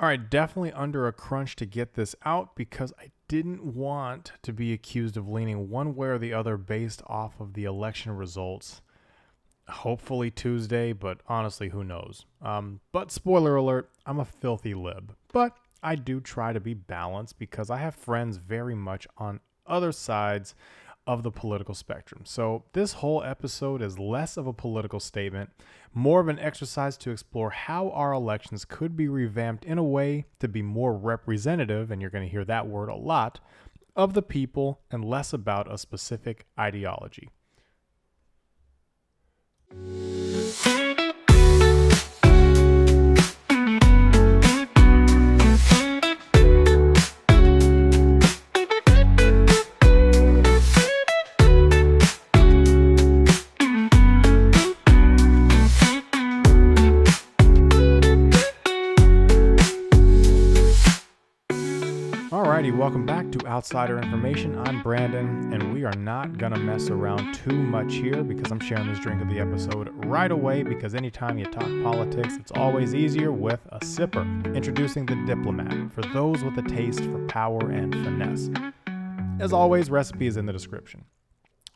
All right, definitely under a crunch to get this out because I didn't want to be accused of leaning one way or the other based off of the election results. Hopefully Tuesday, but honestly, who knows? But spoiler alert, I'm a filthy lib. But I do try to be balanced because I have friends very much on other sides of the political spectrum. So this whole episode is less of a political statement, more of an exercise to explore how our elections could be revamped in a way to be more representative, and you're going to hear that word a lot, of the people and less about a specific ideology. Alrighty, welcome back to Outsider Information. I'm Brandon, and we are not gonna mess around too much here because I'm sharing this drink of the episode right away because anytime you talk politics, it's always easier with a sipper. Introducing the Diplomat, for those with a taste for power and finesse. As always, recipe is in the description.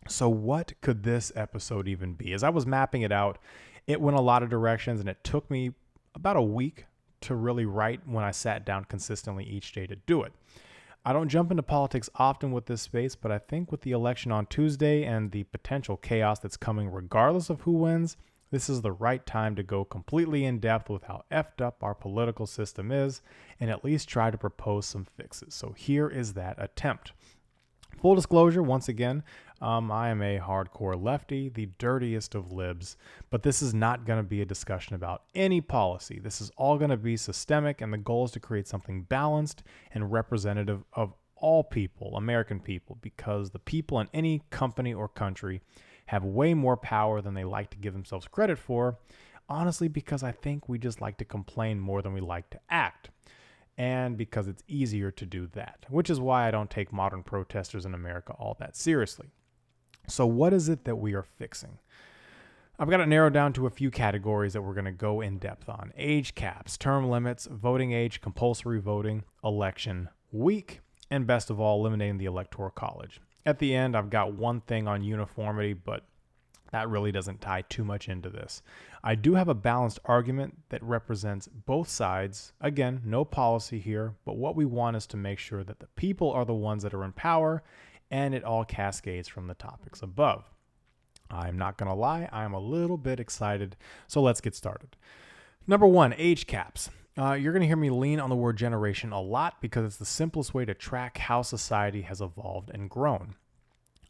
So what could this episode even be? As I was mapping it out, it went a lot of directions, and it took me about a week to really write when I sat down consistently each day to do it. I don't jump into politics often with this space, but I think with the election on Tuesday and the potential chaos that's coming regardless of who wins, this is the right time to go completely in depth with how effed up our political system is and at least try to propose some fixes. So here is that attempt. Full disclosure, once again, I am a hardcore lefty, the dirtiest of libs, but this is not going to be a discussion about any policy. This is all going to be systemic, and the goal is to create something balanced and representative of all people, American people, because the people in any company or country have way more power than they like to give themselves credit for, honestly, because I think we just like to complain more than we like to act. And because it's easier to do that, which is why I don't take modern protesters in America all that seriously. So what is it that we are fixing? I've got it narrowed down to a few categories that we're going to go in depth on. Age caps, term limits, voting age, compulsory voting, election week, and best of all, eliminating the electoral college. At the end, I've got one thing on uniformity, but that really doesn't tie too much into this. I do have a balanced argument that represents both sides. Again, no policy here, but what we want is to make sure that the people are the ones that are in power and it all cascades from the topics above. I'm not going to lie, I'm a little bit excited, so let's get started. Number one, age caps. You're going to hear me lean on the word generation a lot because it's the simplest way to track how society has evolved and grown.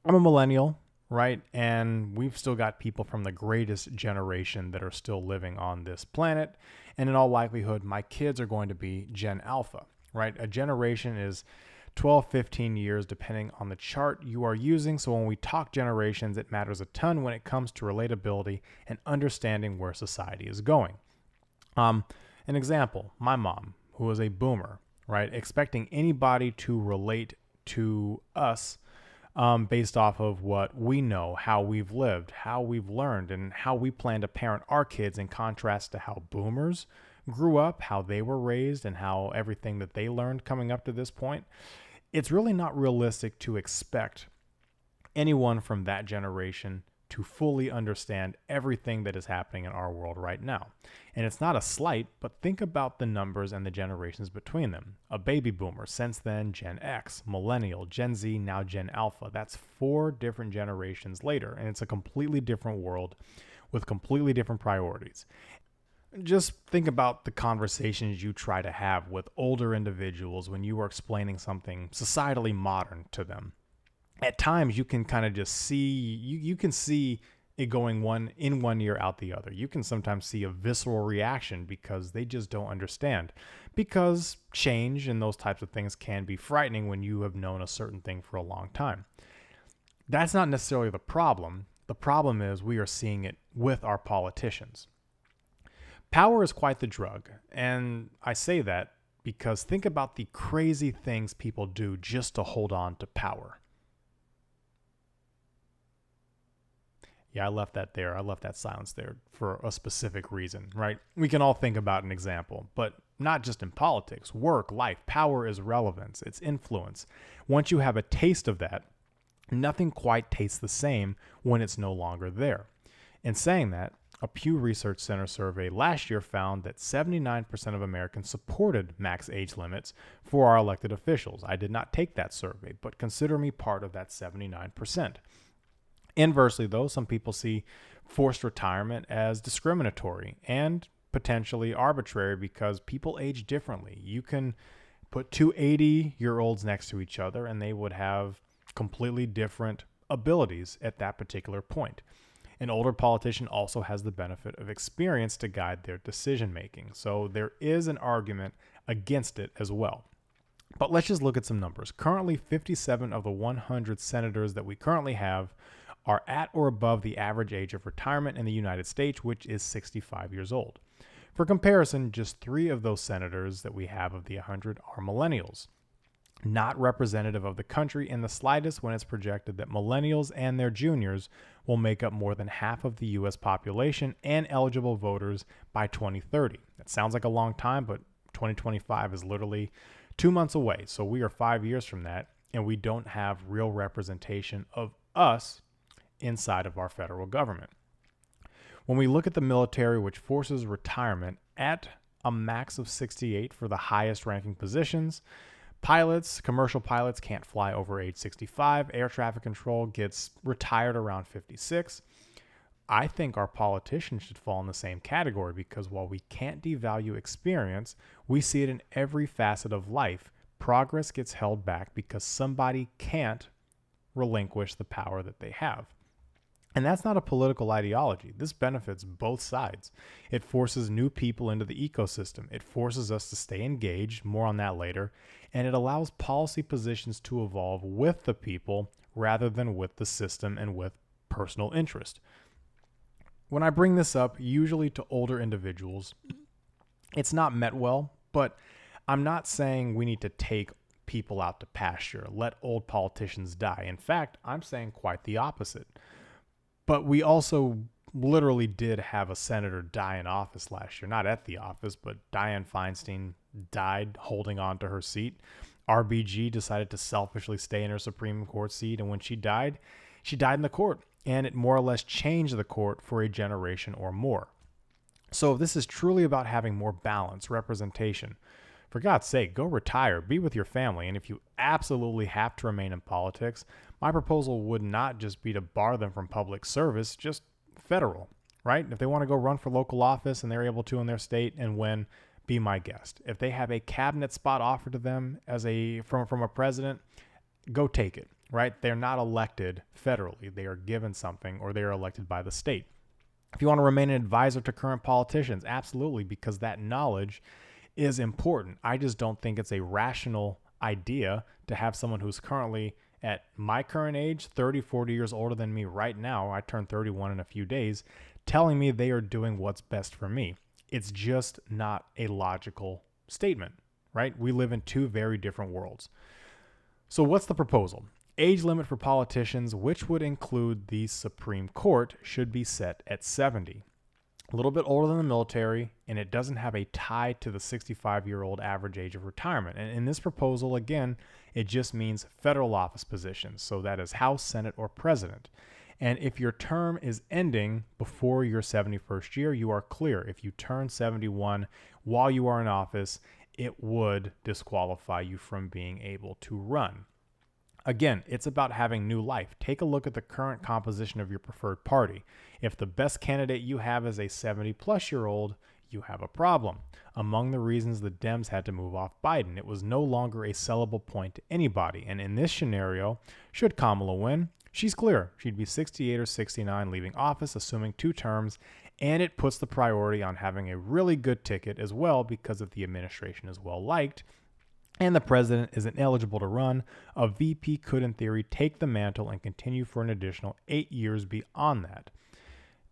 I'm a millennial, right? And we've still got people from the greatest generation that are still living on this planet. And in all likelihood, my kids are going to be Gen Alpha, right? A generation is 12, 15 years, depending on the chart you are using. So when we talk generations, it matters a ton when it comes to relatability and understanding where society is going. An example, my mom, who is a boomer, right? Expecting anybody to relate to us based off of what we know, how we've lived, how we've learned, and how we plan to parent our kids in contrast to how boomers grew up, how they were raised, and how everything that they learned coming up to this point. It's really not realistic to expect anyone from that generation to fully understand everything that is happening in our world right now. And it's not a slight, but think about the numbers and the generations between them. A baby boomer, since then Gen X, millennial, Gen Z, now Gen Alpha. That's 4 different generations later, and it's a completely different world with completely different priorities. Just think about the conversations you try to have with older individuals when you are explaining something societally modern to them. At times, you can kind of just see, you can see it going one ear out the other. You can sometimes see a visceral reaction because they just don't understand. Because change and those types of things can be frightening when you have known a certain thing for a long time. That's not necessarily the problem. The problem is we are seeing it with our politicians. Power is quite the drug, and I say that because think about the crazy things people do just to hold on to power. Yeah, I left that there. I left that silence there for a specific reason, right? We can all think about an example, but not just in politics, work, life. Power is relevance, it's influence. Once you have a taste of that, nothing quite tastes the same when it's no longer there. In saying that, a Pew Research Center survey last year found that 79% of Americans supported max age limits for our elected officials. I did not take that survey, but consider me part of that 79%. Inversely, though, some people see forced retirement as discriminatory and potentially arbitrary because people age differently. You can put two 80-year-olds next to each other and they would have completely different abilities at that particular point. An older politician also has the benefit of experience to guide their decision making. So there is an argument against it as well. But let's just look at some numbers. Currently, 57 of the 100 senators that we currently have are at or above the average age of retirement in the United States, which is 65 years old. For comparison, just 3 of those senators that we have of the 100 are millennials. Not representative of the country in the slightest when it's projected that millennials and their juniors will make up more than half of the U.S. population and eligible voters by 2030. That sounds like a long time, but 2025 is literally 2 months away. So we are 5 years from that, and we don't have real representation of us inside of our federal government. When we look at the military, which forces retirement at a max of 68 for the highest ranking positions, pilots, commercial pilots can't fly over age 65. Air traffic control gets retired around 56. I think our politicians should fall in the same category because while we can't devalue experience, we see it in every facet of life. Progress gets held back because somebody can't relinquish the power that they have. And that's not a political ideology. This benefits both sides. It forces new people into the ecosystem. It forces us to stay engaged, more on that later, and it allows policy positions to evolve with the people rather than with the system and with personal interest. When I bring this up, usually to older individuals, it's not met well, but I'm not saying we need to take people out to pasture, let old politicians die. In fact, I'm saying quite the opposite. But we also literally did have a senator die in office last year. Not at the office, but Dianne Feinstein died holding on to her seat. RBG decided to selfishly stay in her Supreme Court seat, and when she died in the court. And it more or less changed the court for a generation or more. So if this is truly about having more balance, representation, for God's sake, go retire, be with your family. And if you absolutely have to remain in politics, my proposal would not just be to bar them from public service, just federal, right? If they want to go run for local office and they're able to in their state and win, be my guest. If they have a cabinet spot offered to them from a president, go take it, right? They're not elected federally. They are given something or they are elected by the state. If you want to remain an advisor to current politicians, absolutely, because that knowledge is important. I just don't think it's a rational idea to have someone who's currently at my current age, 30, 40 years older than me right now, I turn 31 in a few days, telling me they are doing what's best for me. It's just not a logical statement, right? We live in two very different worlds. So what's the proposal? Age limit for politicians, which would include the Supreme Court, should be set at 70. A little bit older than the military, and it doesn't have a tie to the 65-year-old average age of retirement. And in this proposal, again, it just means federal office positions. So that is House, Senate, or President. And if your term is ending before your 71st year, you are clear. If you turn 71 while you are in office, it would disqualify you from being able to run. Again, it's about having new life. Take a look at the current composition of your preferred party. If the best candidate you have is a 70-plus-year-old, you have a problem. Among the reasons the Dems had to move off Biden, it was no longer a sellable point to anybody. And in this scenario, should Kamala win, she's clear. She'd be 68 or 69 leaving office, assuming 2 terms, and it puts the priority on having a really good ticket as well because if the administration is well liked and the president isn't eligible to run, a VP could in theory take the mantle and continue for an additional 8 years beyond that.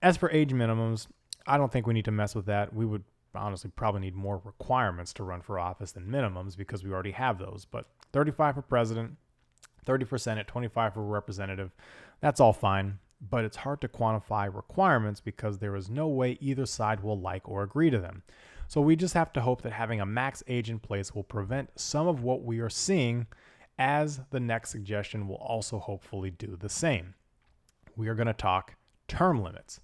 As for age minimums, I don't think we need to mess with that. We would honestly probably need more requirements to run for office than minimums because we already have those. But 35 for president, 30 for Senate, 25 for representative, that's all fine. But it's hard to quantify requirements because there is no way either side will like or agree to them. So we just have to hope that having a max age in place will prevent some of what we are seeing, as the next suggestion will also hopefully do the same. We are going to talk term limits.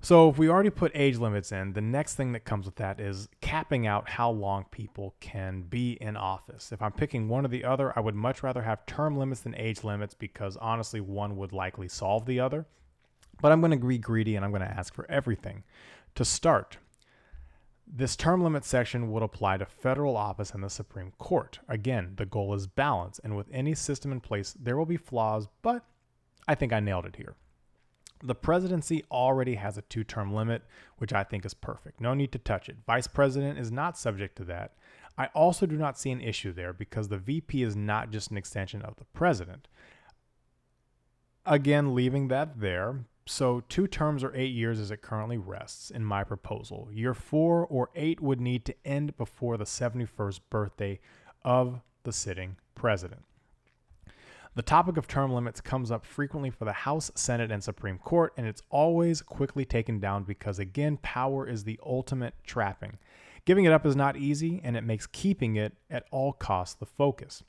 So if we already put age limits in, the next thing that comes with that is capping out how long people can be in office. If I'm picking one or the other, I would much rather have term limits than age limits, because honestly, one would likely solve the other. But I'm going to be greedy and I'm going to ask for everything. To start, this term limit section would apply to federal office and the Supreme Court. Again, the goal is balance, and with any system in place, there will be flaws, but I think I nailed it here. The presidency already has a 2-term limit, which I think is perfect. No need to touch it. Vice president is not subject to that. I also do not see an issue there, because the VP is not just an extension of the president. Again, leaving that there. So 2 terms or 8 years as it currently rests in my proposal. Year 4 or 8 would need to end before the 71st birthday of the sitting president. The topic of term limits comes up frequently for the House, Senate, and Supreme Court, and it's always quickly taken down because, again, power is the ultimate trapping. Giving it up is not easy, and it makes keeping it at all costs the focus.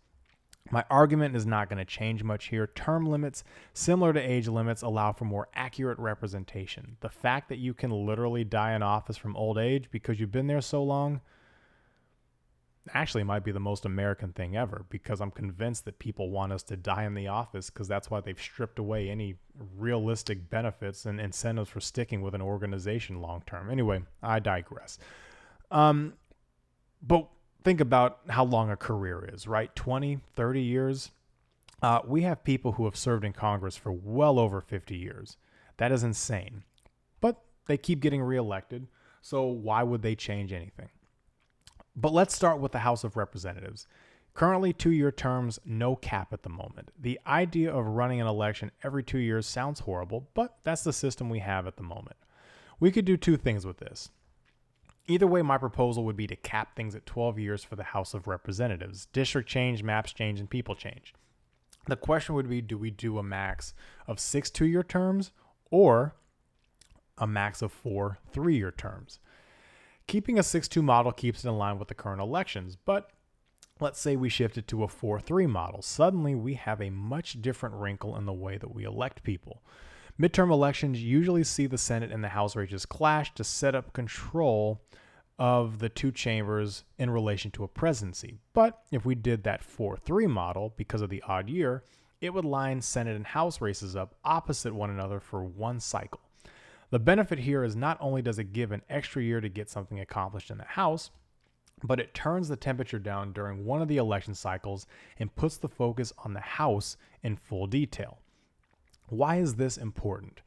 My argument is not going to change much here. Term limits, similar to age limits, allow for more accurate representation. The fact that you can literally die in office from old age because you've been there so long actually might be the most American thing ever, because I'm convinced that people want us to die in the office, because that's why they've stripped away any realistic benefits and incentives for sticking with an organization long term. Anyway, I digress. But think about how long a career is, right? 20, 30 years. We have people who have served in Congress for well over 50 years. That is insane. But they keep getting reelected, so why would they change anything? But let's start with the House of Representatives. Currently 2-year terms, no cap at the moment. The idea of running an election every 2 years sounds horrible, but that's the system we have at the moment. We could do 2 things with this. Either way, my proposal would be to cap things at 12 years for the House of Representatives. District change, maps change, and people change. The question would be, do we do a max of 6 2-year terms or a max of 4 3-year terms? Keeping a 6-2 model keeps it in line with the current elections, but let's say we shift it to a 4-3 model. Suddenly, we have a much different wrinkle in the way that we elect people. Midterm elections usually see the Senate and the House races clash to set up control of the 2 chambers in relation to a presidency. But if we did that 4-3 model, because of the odd year, it would line Senate and House races up opposite one another for 1 cycle. The benefit here is not only does it give an extra year to get something accomplished in the House, but it turns the temperature down during one of the election cycles and puts the focus on the House in full detail. Why is this important?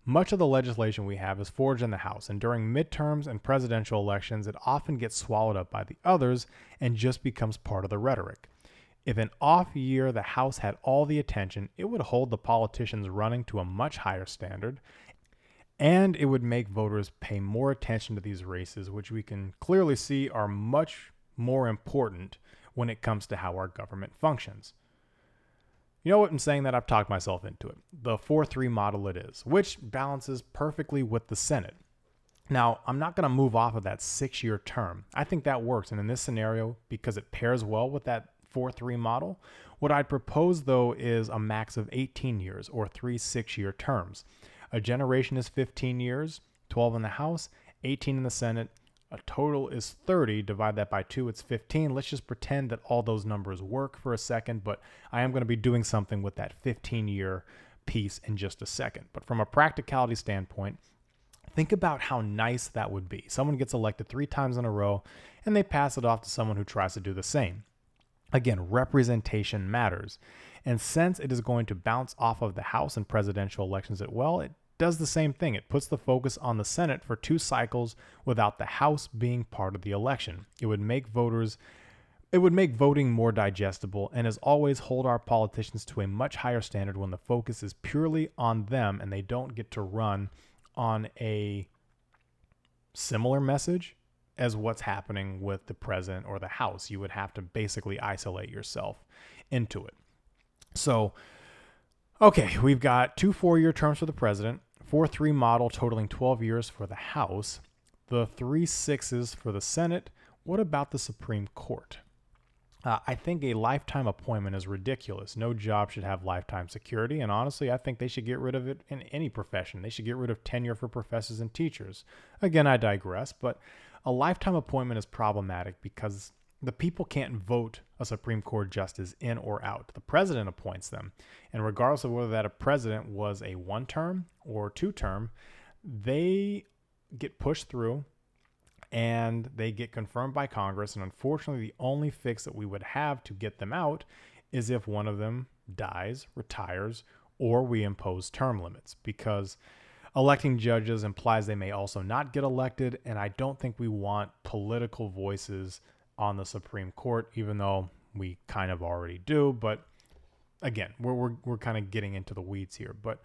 Much of the legislation we have is forged in the House, and during midterms and presidential elections, it often gets swallowed up by the others and just becomes part of the rhetoric. If an off year the House had all the attention, it would hold the politicians running to a much higher standard, and it would make voters pay more attention to these races, which we can clearly see are much more important when it comes to how our government functions. You know what, in saying that, I've talked myself into it. The 4-3 model it is, which balances perfectly with the Senate. Now, I'm not going to move off of that 6-year term. I think that works, and in this scenario, because it pairs well with that 4-3 model, what I'd propose, though, is a max of 18 years or 3 6-year terms. A generation is 15 years, 12 in the House, 18 in the Senate. A total is 30. Divide that by 2, it's 15. Let's just pretend that all those numbers work for a second, but I am going to be doing something with that 15-year piece in just a second. But from a practicality standpoint, think about how nice that would be. Someone gets elected 3 times in a row, and they pass it off to someone who tries to do the same. Again, representation matters. And since it is going to bounce off of the House and presidential elections as well, it does the same thing. It puts the focus on the Senate for 2 cycles without the House being part of the election. It would make voting more digestible, and as always, hold our politicians to a much higher standard when the focus is purely on them and they don't get to run on a similar message as what's happening with the president or the House. You would have to basically isolate yourself into it. So, okay, we've got 2 4-year terms for the president, 4-3 model totaling 12 years for the House. The 3/6 for the Senate. What about the Supreme Court? I think a lifetime appointment is ridiculous. No job should have lifetime security, and honestly, I think they should get rid of it in any profession. They should get rid of tenure for professors and teachers. Again, I digress, but a lifetime appointment is problematic because the people can't vote a Supreme Court justice in or out. The president appoints them, and regardless of whether that a president was a one-term or two-term, they get pushed through and they get confirmed by Congress. And unfortunately, the only fix that we would have to get them out is if one of them dies, retires, or we impose term limits, because electing judges implies they may also not get elected. And I don't think we want political voices on the Supreme Court, even though we kind of already do. But again, we're kind of getting into the weeds here. But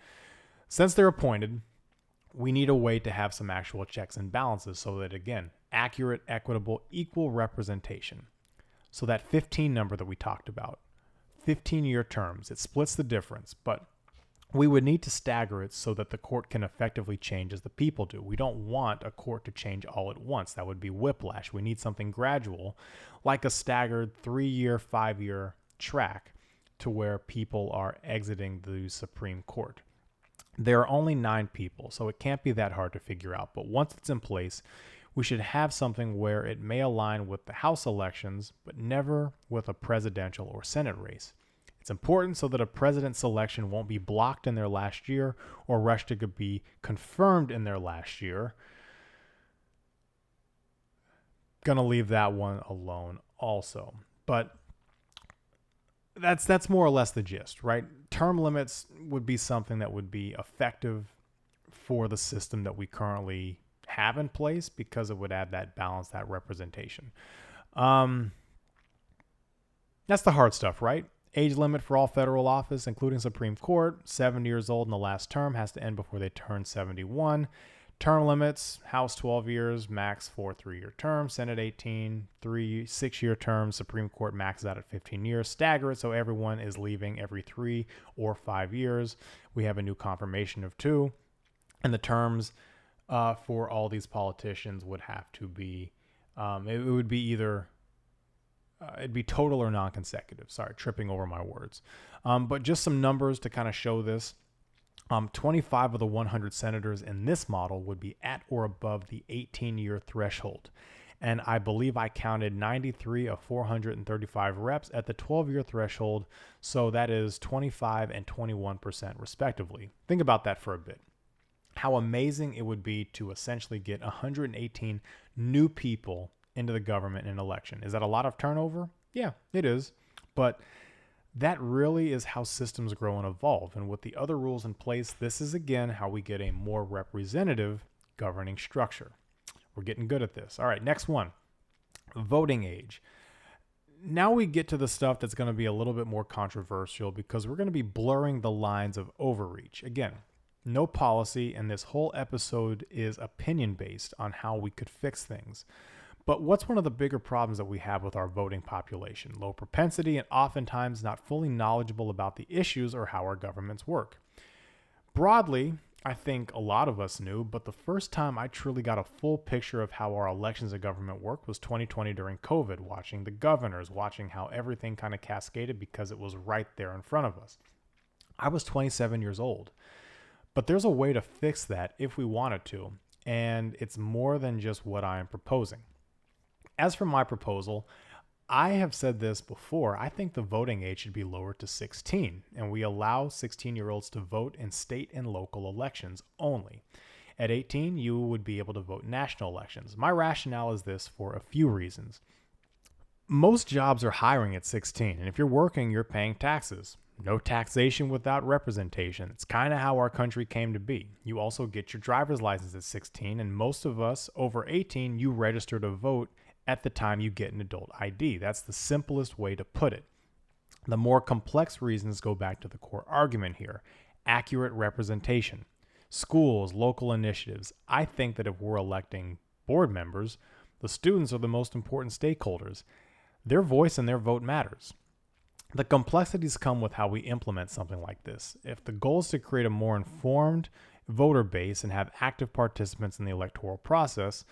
since they're appointed, we need a way to have some actual checks and balances so that, again, accurate, equitable, equal representation. So that 15 number that we talked about, 15-year terms, it splits the difference, but we would need to stagger it so that the court can effectively change as the people do. We don't want a court to change all at once. That would be whiplash. We need something gradual, like a staggered 3-year, 5-year track to where people are exiting the Supreme Court. There are only 9 people, so it can't be that hard to figure out. But once it's in place, we should have something where it may align with the House elections, but never with a presidential or Senate race. It's important so that a president's selection won't be blocked in their last year or rushed to be confirmed in their last year. Gonna leave that one alone also. But that's more or less the gist, right? Term limits would be something that would be effective for the system that we currently have in place because it would add that balance, that representation. That's the hard stuff, right? Age limit for all federal office, including Supreme Court, 70 years old in the last term, has to end before they turn 71. Term limits, House 12 years, max 4 3-year terms, Senate 18, 3 6-year terms, Supreme Court maxes out at 15 years. Stagger it so everyone is leaving every 3 or 5 years. We have a new confirmation of 2. And the terms for all these politicians would have to be, it would be either, it'd be total or non-consecutive. Sorry, tripping over my words. But just some numbers to kind of show this. 25 of the 100 senators in this model would be at or above the 18-year threshold. And I believe I counted 93 of 435 reps at the 12-year threshold. So that is 25 and 21% respectively. Think about that for a bit. How amazing it would be to essentially get 118 new people into the government in an election. Is that a lot of turnover? Yeah, it is. But that really is how systems grow and evolve. And with the other rules in place, this is again how we get a more representative governing structure. We're getting good at this. All right, next one, voting age. Now we get to the stuff that's going to be a little bit more controversial because we're going to be blurring the lines of overreach. Again, no policy, and this whole episode is opinion-based on how we could fix things. But what's one of the bigger problems that we have with our voting population? Low propensity and oftentimes not fully knowledgeable about the issues or how our governments work. Broadly, I think a lot of us knew, but the first time I truly got a full picture of how our elections and government work was 2020 during COVID, watching the governors, watching how everything kind of cascaded because it was right there in front of us. I was 27 years old, but there's a way to fix that if we wanted to, and it's more than just what I am proposing. As for my proposal, I have said this before, I think the voting age should be lowered to 16, and we allow 16-year-olds to vote in state and local elections only. At 18, you would be able to vote in national elections. My rationale is this for a few reasons. Most jobs are hiring at 16, and if you're working, you're paying taxes. No taxation without representation. It's kind of how our country came to be. You also get your driver's license at 16, and most of us over 18, you register to vote at the time you get an adult ID. That's the simplest way to put it. The more complex reasons go back to the core argument here. Accurate representation. Schools, local initiatives. I think that if we're electing board members, the students are the most important stakeholders. Their voice and their vote matters. The complexities come with how we implement something like this. If the goal is to create a more informed voter base and have active participants in the electoral process,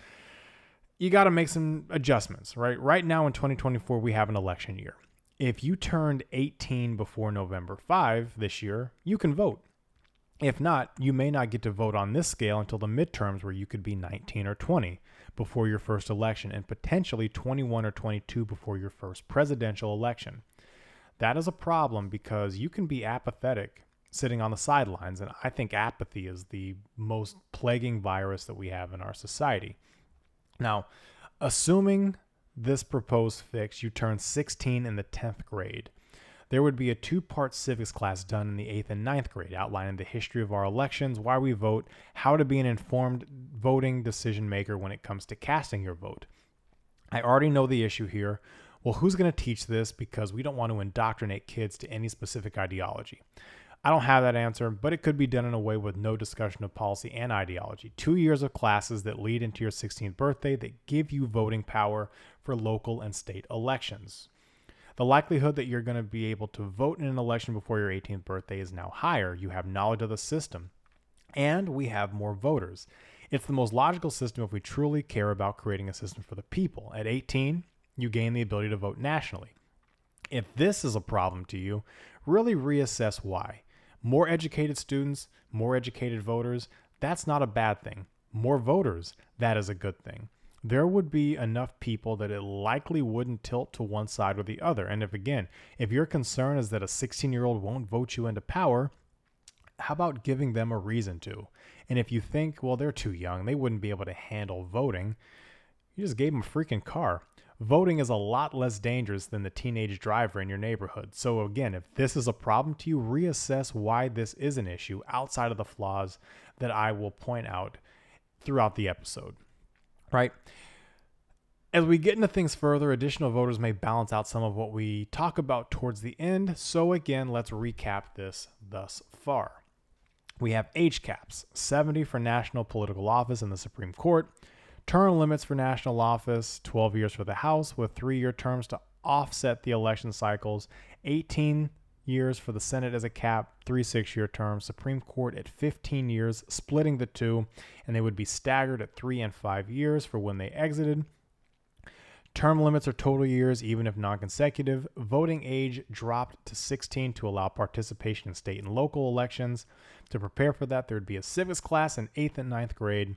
you got to make some adjustments, right? Right now in 2024, we have an election year. If you turned 18 before November 5 this year, you can vote. If not, you may not get to vote on this scale until the midterms, where you could be 19 or 20 before your first election and potentially 21 or 22 before your first presidential election. That is a problem because you can be apathetic sitting on the sidelines, and I think apathy is the most plaguing virus that we have in our society. Now, assuming this proposed fix, you turn 16 in the 10th grade, there would be a 2-part civics class done in the 8th and 9th grade, outlining the history of our elections, why we vote, how to be an informed voting decision maker when it comes to casting your vote. I already know the issue here. Well, who's going to teach this? Because we don't want to indoctrinate kids to any specific ideology. I don't have that answer, but it could be done in a way with no discussion of policy and ideology. 2 years of classes that lead into your 16th birthday that give you voting power for local and state elections. The likelihood that you're going to be able to vote in an election before your 18th birthday is now higher. You have knowledge of the system, and we have more voters. It's the most logical system if we truly care about creating a system for the people. At 18, you gain the ability to vote nationally. If this is a problem to you, really reassess why. More educated students, more educated voters, that's not a bad thing. More voters, that is a good thing. There would be enough people that it likely wouldn't tilt to one side or the other. And if your concern is that a 16-year-old won't vote you into power, how about giving them a reason to? And if you think, well, they're too young, they wouldn't be able to handle voting, you just gave them a freaking car. Voting is a lot less dangerous than the teenage driver in your neighborhood. So again, if this is a problem to you, reassess why this is an issue outside of the flaws that I will point out throughout the episode, right? As we get into things further, additional voters may balance out some of what we talk about towards the end. So again, let's recap this thus far. We have age caps, 70 for national political office in the Supreme Court, term limits for national office, 12 years for the House with 3-year terms to offset the election cycles, 18 years for the Senate as a cap, 3 6-year terms, Supreme Court at 15 years, splitting the two, and they would be staggered at 3 and 5 years for when they exited. Term limits are total years, even if non-consecutive. Voting age dropped to 16 to allow participation in state and local elections. To prepare for that, there would be a civics class in 8th and 9th grade.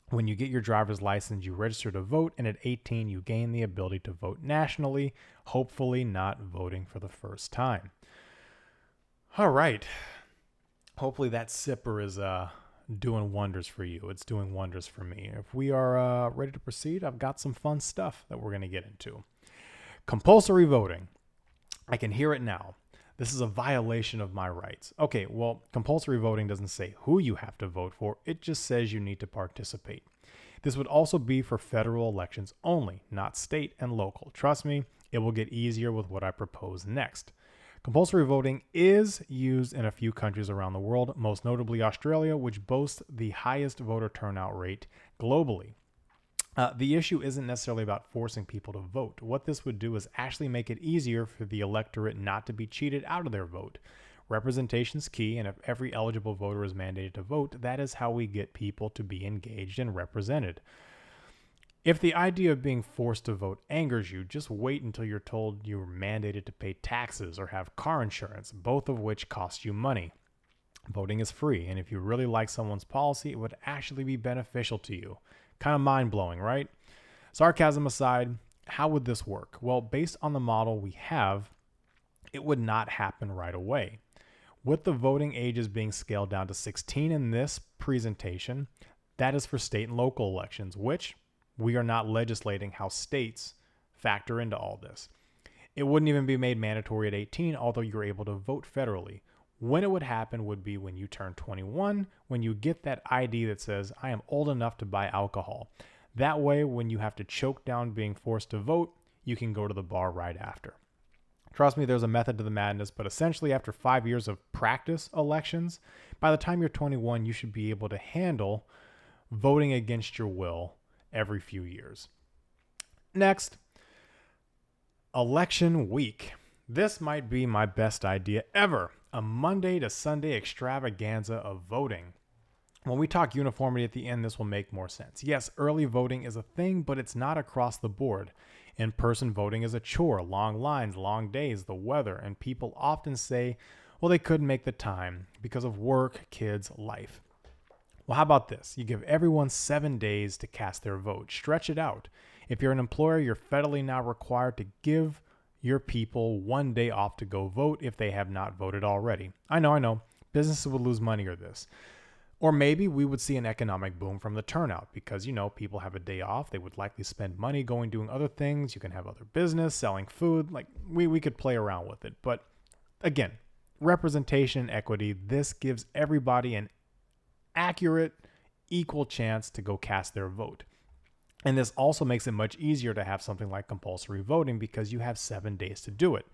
When you get your driver's license, you register to vote, and at 18, you gain the ability to vote nationally, hopefully not voting for the first time. All right. Hopefully that sipper is doing wonders for you. It's doing wonders for me. If we are ready to proceed, I've got some fun stuff that we're going to get into. Compulsory voting. I can hear it now. This is a violation of my rights. Okay, well, compulsory voting doesn't say who you have to vote for. It just says you need to participate. This would also be for federal elections only, not state and local. Trust me, it will get easier with what I propose next. Compulsory voting is used in a few countries around the world, most notably Australia, which boasts the highest voter turnout rate globally. The issue isn't necessarily about forcing people to vote. What this would do is actually make it easier for the electorate not to be cheated out of their vote. Representation is key, and if every eligible voter is mandated to vote, that is how we get people to be engaged and represented. If the idea of being forced to vote angers you, just wait until you're told you're mandated to pay taxes or have car insurance, both of which cost you money. Voting is free, and if you really like someone's policy, it would actually be beneficial to you. Kind of mind-blowing, right? Sarcasm aside, how would this work? Well, based on the model we have, it would not happen right away. With the voting ages being scaled down to 16 in this presentation, that is for state and local elections, which we are not legislating how states factor into all this. It wouldn't even be made mandatory at 18, although you're able to vote federally. When it would happen would be when you turn 21, when you get that ID that says, I am old enough to buy alcohol. That way, when you have to choke down being forced to vote, you can go to the bar right after. Trust me, there's a method to the madness, but essentially after 5 years of practice elections, by the time you're 21, you should be able to handle voting against your will every few years. Next, election week. This might be my best idea ever. A Monday to Sunday extravaganza of voting. When we talk uniformity at the end, this will make more sense. Yes, early voting is a thing, but it's not across the board. In-person voting is a chore, long lines, long days, the weather, and people often say, well, they couldn't make the time because of work, kids, life. Well, how about this? You give everyone 7 days to cast their vote. Stretch it out. If you're an employer, you're federally now required to give your people 1 day off to go vote if they have not voted already. I know. Businesses would lose money or this. Or maybe we would see an economic boom from the turnout because, people have a day off. They would likely spend money going doing other things. You can have other business, selling food. Like we could play around with it. But again, representation and equity, this gives everybody an accurate, equal chance to go cast their vote. And this also makes it much easier to have something like compulsory voting because you have 7 days to do it.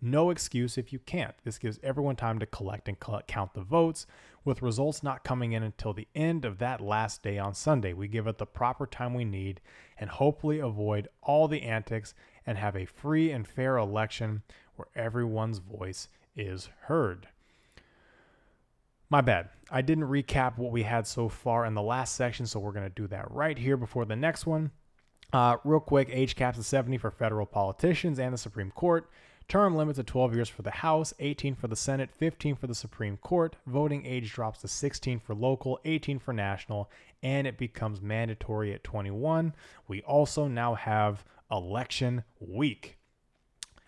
No excuse if you can't. This gives everyone time to collect and count the votes, with results not coming in until the end of that last day on Sunday. We give it the proper time we need and hopefully avoid all the antics and have a free and fair election where everyone's voice is heard. My bad. I didn't recap what we had so far in the last section, so we're going to do that right here before the next one. Real quick, age caps of 70 for federal politicians and the Supreme Court. Term limits of 12 years for the House, 18 for the Senate, 15 for the Supreme Court. Voting age drops to 16 for local, 18 for national, and it becomes mandatory at 21. We also now have election week.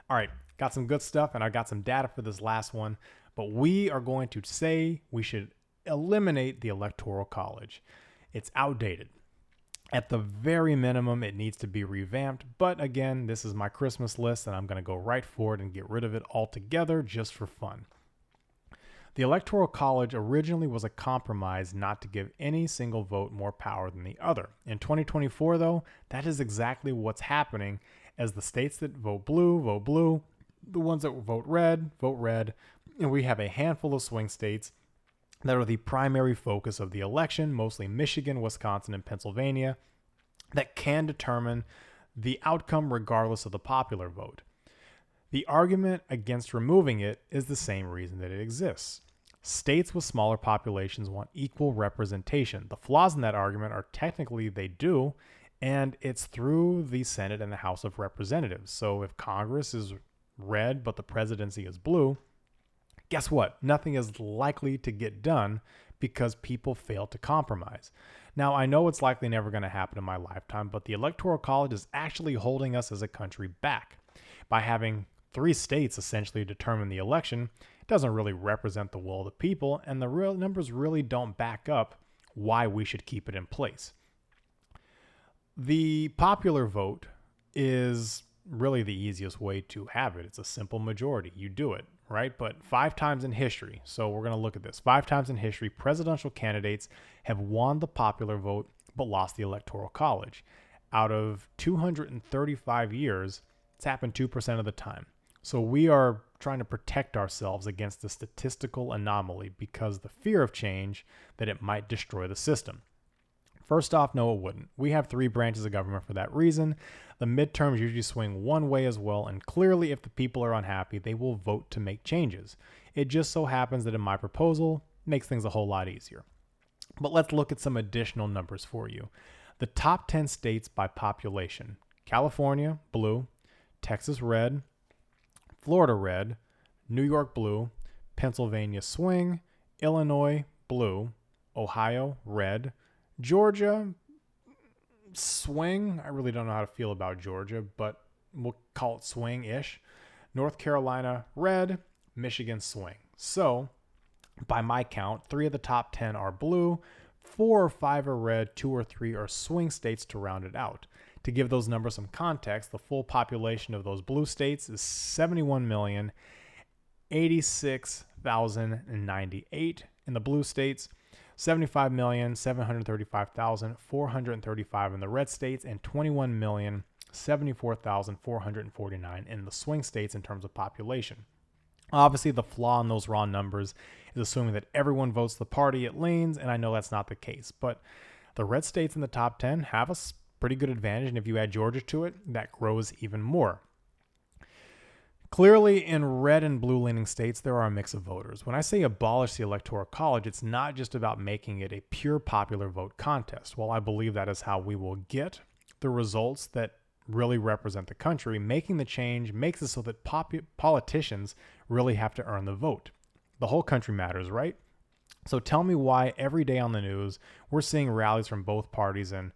All right, got some good stuff, and I got some data for this last one, but we are going to say we should eliminate the Electoral College. It's outdated. At the very minimum, it needs to be revamped. But again, this is my Christmas list, and I'm going to go right for it and get rid of it altogether just for fun. The Electoral College originally was a compromise not to give any single vote more power than the other. In 2024, though, that is exactly what's happening, as the states that vote blue. The ones that vote red, and we have a handful of swing states that are the primary focus of the election, mostly Michigan, Wisconsin, and Pennsylvania, that can determine the outcome regardless of the popular vote. The argument against removing it is the same reason that it exists. States with smaller populations want equal representation. The flaws in that argument are technically they do, and it's through the Senate and the House of Representatives. So if Congress is red but the presidency is blue, guess what? Nothing is likely to get done because people fail to compromise. Now, I know it's likely never going to happen in my lifetime, but the Electoral College is actually holding us as a country back. By having 3 states essentially determine the election, it doesn't really represent the will of the people, and the real numbers really don't back up why we should keep it in place. The popular vote is really the easiest way to have it. It's a simple majority. You do it, right? But 5 times in history, so we're going to look at this. 5 times in history, presidential candidates have won the popular vote but lost the Electoral College. Out of 235 years, it's happened 2% of the time. So we are trying to protect ourselves against the statistical anomaly because the fear of change that it might destroy the system. First off, no, it wouldn't. We have 3 branches of government for that reason. The midterms usually swing one way as well, and clearly if the people are unhappy, they will vote to make changes. It just so happens that in my proposal, it makes things a whole lot easier. But let's look at some additional numbers for you. The top 10 states by population: California, blue; Texas, red; Florida, red; New York, blue; Pennsylvania, swing; Illinois, blue; Ohio, red; Georgia, swing. I really don't know how to feel about Georgia, but we'll call it swing-ish. North Carolina, red; Michigan, swing. So, by my count, 3 of the top 10 are blue, 4 or 5 are red, 2 or 3 are swing states to round it out. To give those numbers some context, the full population of those blue states is 71,086,098 in the blue states, 75,735,435 in the red states, and 21,074,449 in the swing states in terms of population. Obviously, the flaw in those raw numbers is assuming that everyone votes the party it leans, and I know that's not the case. But the red states in the top 10 have a pretty good advantage, and if you add Georgia to it, that grows even more. Clearly, in red and blue leaning states, there are a mix of voters. When I say abolish the Electoral College, it's not just about making it a pure popular vote contest. While I believe that is how we will get the results that really represent the country, making the change makes it so that politicians really have to earn the vote. The whole country matters, right? So tell me why every day on the news we're seeing rallies from both parties in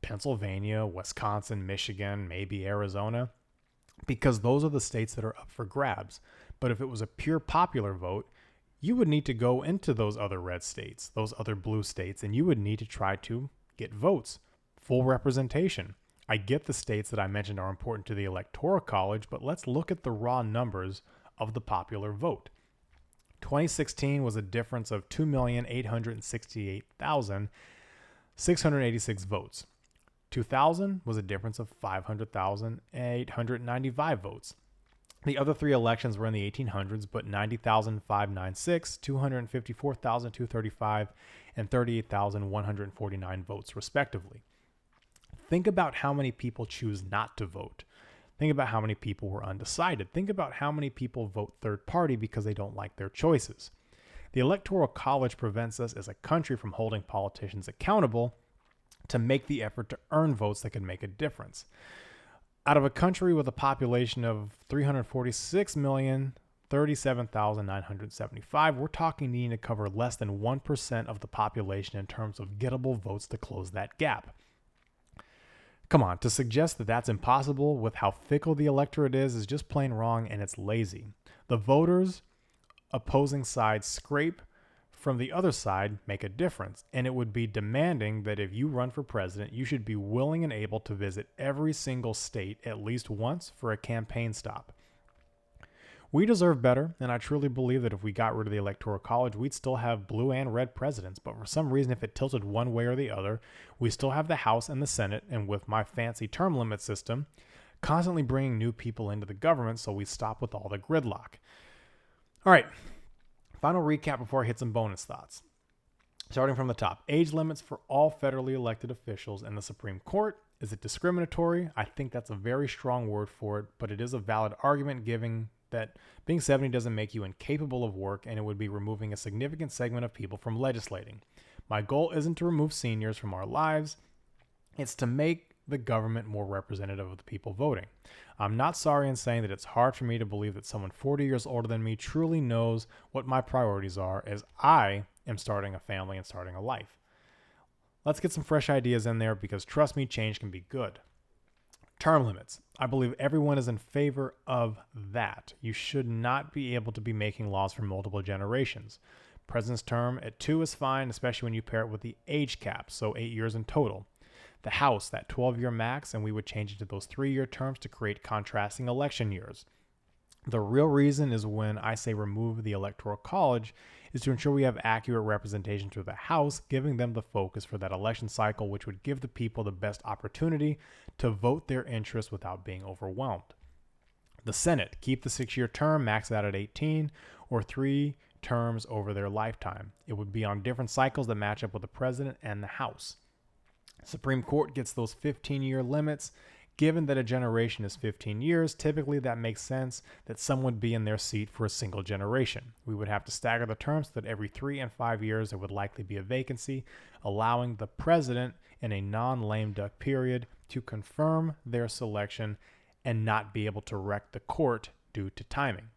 Pennsylvania, Wisconsin, Michigan, maybe Arizona, because those are the states that are up for grabs. But if it was a pure popular vote, you would need to go into those other red states, those other blue states, and you would need to try to get votes, full representation. I get the states that I mentioned are important to the Electoral College, but let's look at the raw numbers of the popular vote. 2016 was a difference of 2,868,686 votes. 2000 was a difference of 500,895 votes. The other three elections were in the 1800s, but 90,596, 254,235, and 38,149 votes, respectively. Think about how many people choose not to vote. Think about how many people were undecided. Think about how many people vote third party because they don't like their choices. The Electoral College prevents us as a country from holding politicians accountable to make the effort to earn votes that can make a difference. Out of a country with a population of 346,037,975, we're talking needing to cover less than 1% of the population in terms of gettable votes to close that gap. Come on, to suggest that that's impossible with how fickle the electorate is just plain wrong, and it's lazy. The voters opposing sides scrape from the other side make a difference, and it would be demanding that if you run for president, you should be willing and able to visit every single state at least once for a campaign stop. We deserve better, and I truly believe that if we got rid of the Electoral College, we'd still have blue and red presidents, but for some reason, if it tilted one way or the other, we still have the House and the Senate, and with my fancy term limit system, constantly bringing new people into the government, so we stop with all the gridlock. All right. Final recap before I hit some bonus thoughts. Starting from the top, age limits for all federally elected officials in the Supreme Court. Is it discriminatory? I think that's a very strong word for it, but it is a valid argument given that being 70 doesn't make you incapable of work, and it would be removing a significant segment of people from legislating. My goal isn't to remove seniors from our lives. It's to make the government more representative of the people voting. I'm not sorry in saying that it's hard for me to believe that someone 40 years older than me truly knows what my priorities are as I am starting a family and starting a life. Let's get some fresh ideas in there because trust me, change can be good. Term limits. I believe everyone is in favor of that. You should not be able to be making laws for multiple generations. President's term at 2 is fine, especially when you pair it with the age cap, so 8 years in total. The House, that 12-year max, and we would change it to those 3-year terms to create contrasting election years. The real reason is when I say remove the Electoral College is to ensure we have accurate representation through the House, giving them the focus for that election cycle, which would give the people the best opportunity to vote their interests without being overwhelmed. The Senate, keep the 6-year term, max it out at 18, or 3 terms over their lifetime. It would be on different cycles that match up with the president and the House. Supreme Court gets those 15-year limits. Given that a generation is 15 years, typically that makes sense that someone would be in their seat for a single generation. We would have to stagger the terms so that every 3 and 5 years there would likely be a vacancy, allowing the president in a non-lame duck period to confirm their selection and not be able to wreck the court due to timing.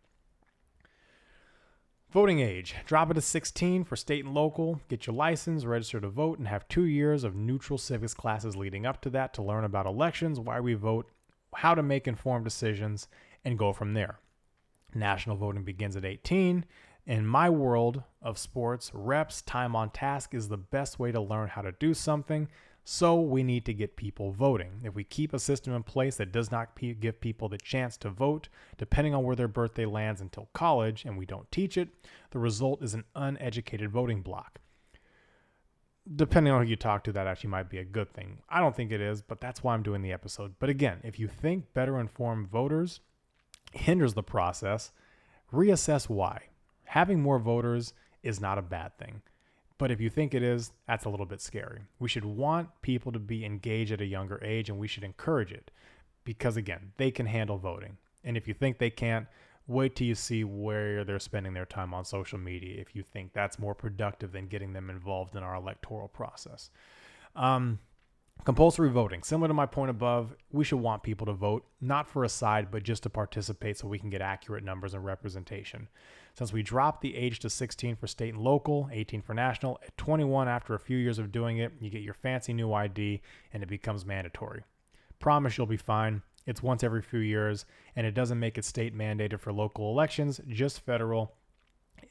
Voting age. Drop it to 16 for state and local. Get your license, register to vote, and have 2 years of neutral civics classes leading up to that to learn about elections, why we vote, how to make informed decisions, and go from there. National voting begins at 18. In my world of sports, reps, time on task is the best way to learn how to do something. So we need to get people voting. If we keep a system in place that does not give people the chance to vote, depending on where their birthday lands until college, and we don't teach it, the result is an uneducated voting bloc. Depending on who you talk to, that actually might be a good thing. I don't think it is, but that's why I'm doing the episode. But again, if you think better informed voters hinders the process, reassess why. Having more voters is not a bad thing. But if you think it is, that's a little bit scary. We should want people to be engaged at a younger age, and we should encourage it because, again, they can handle voting. And if you think they can't, wait till you see where they're spending their time on social media if you think that's more productive than getting them involved in our electoral process. Compulsory voting. Similar to my point above, we should want people to vote, not for a side, but just to participate so we can get accurate numbers and representation. Since we dropped the age to 16 for state and local, 18 for national, at 21 after a few years of doing it, you get your fancy new ID and it becomes mandatory. Promise you'll be fine. It's once every few years, and it doesn't make it state mandated for local elections, just federal.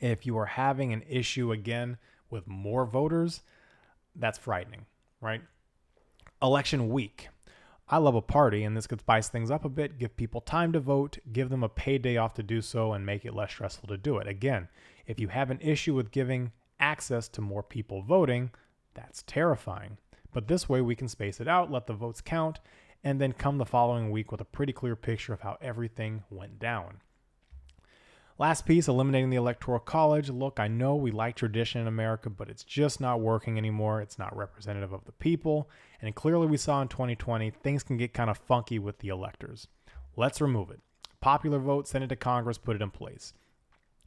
If you are having an issue again with more voters, that's frightening, right? Election week. I love a party, and this could spice things up a bit, give people time to vote, give them a paid day off to do so, and make it less stressful to do it. Again, if you have an issue with giving access to more people voting, that's terrifying. But this way we can space it out, let the votes count, and then come the following week with a pretty clear picture of how everything went down. Last piece, eliminating the Electoral College. Look, I know we like tradition in America, but it's just not working anymore. It's not representative of the people. And clearly we saw in 2020, things can get kind of funky with the electors. Let's remove it. Popular vote, send it to Congress, put it in place.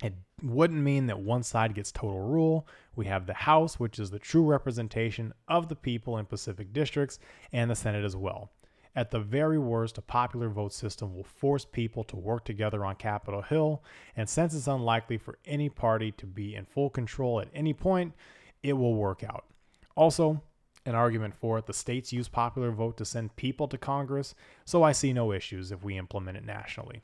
It wouldn't mean that one side gets total rule. We have the House, which is the true representation of the people in Pacific districts, and the Senate as well. At the very worst, a popular vote system will force people to work together on Capitol Hill, and since it's unlikely for any party to be in full control at any point, it will work out. Also, an argument for it, the states use popular vote to send people to Congress, so I see no issues if we implement it nationally.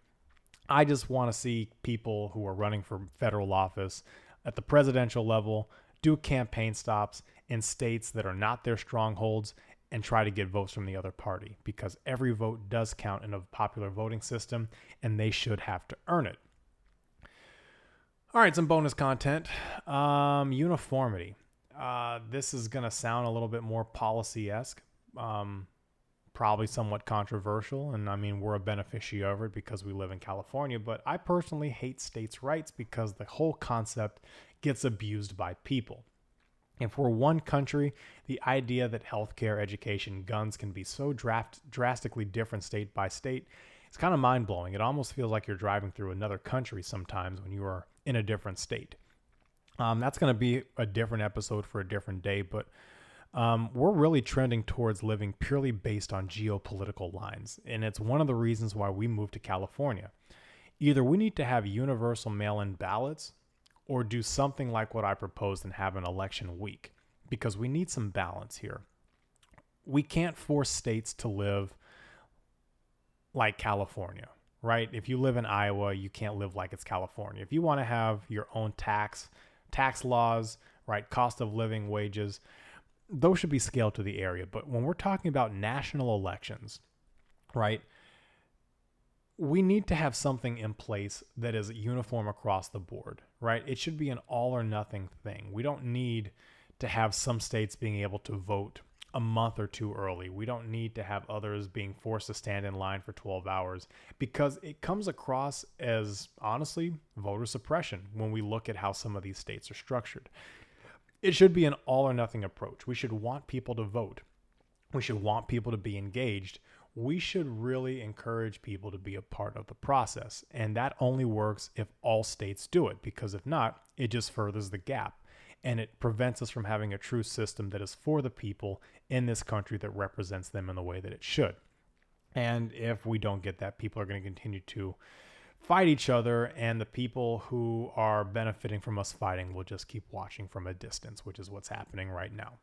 I just want to see people who are running for federal office at the presidential level do campaign stops in states that are not their strongholds and try to get votes from the other party, because every vote does count in a popular voting system and they should have to earn it. All right, some bonus content. Uniformity. This is going to sound a little bit more policy-esque, probably somewhat controversial, and I mean, we're a beneficiary of it because we live in California, but I personally hate states' rights because the whole concept gets abused by people. If we're one country, the idea that healthcare, education, guns can be so drastically different state by state, it's kind of mind-blowing. It almost feels like you're driving through another country sometimes when you are in a different state. That's going to be a different episode for a different day, but we're really trending towards living purely based on geopolitical lines, and it's one of the reasons why we moved to California. Either we need to have universal mail-in ballots, or do something like what I proposed and have an election week, because we need some balance here. We can't force states to live like California, right? If you live in Iowa, you can't live like it's California. If you want to have your own tax laws, right, cost of living, wages, those should be scaled to the area. But when we're talking about national elections, right, we need to have something in place that is uniform across the board, right? It should be an all or nothing thing. We don't need to have some states being able to vote a month or two early. We don't need to have others being forced to stand in line for 12 hours because it comes across as, honestly, voter suppression when we look at how some of these states are structured. It should be an all or nothing approach. We should want people to vote. We should want people to be engaged. We should really encourage people to be a part of the process. And that only works if all states do it, because if not, it just furthers the gap. And it prevents us from having a true system that is for the people in this country that represents them in the way that it should. And if we don't get that, people are going to continue to fight each other, and the people who are benefiting from us fighting will just keep watching from a distance, which is what's happening right now.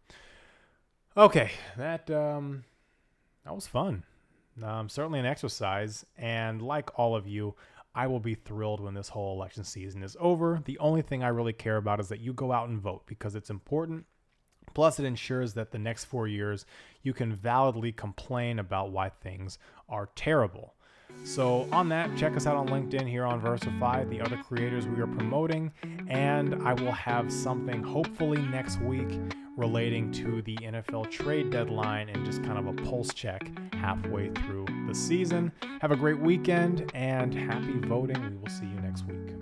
Okay, that was fun. Certainly an exercise, and like all of you, I will be thrilled when this whole election season is over. The only thing I really care about is that you go out and vote, because it's important. Plus, it ensures that the next 4 years you can validly complain about why things are terrible. So on that, check us out on LinkedIn here on Versify, the other creators we are promoting, and I will have something hopefully next week relating to the NFL trade deadline and just kind of a pulse check halfway through the season. Have a great weekend and happy voting. We will see you next week.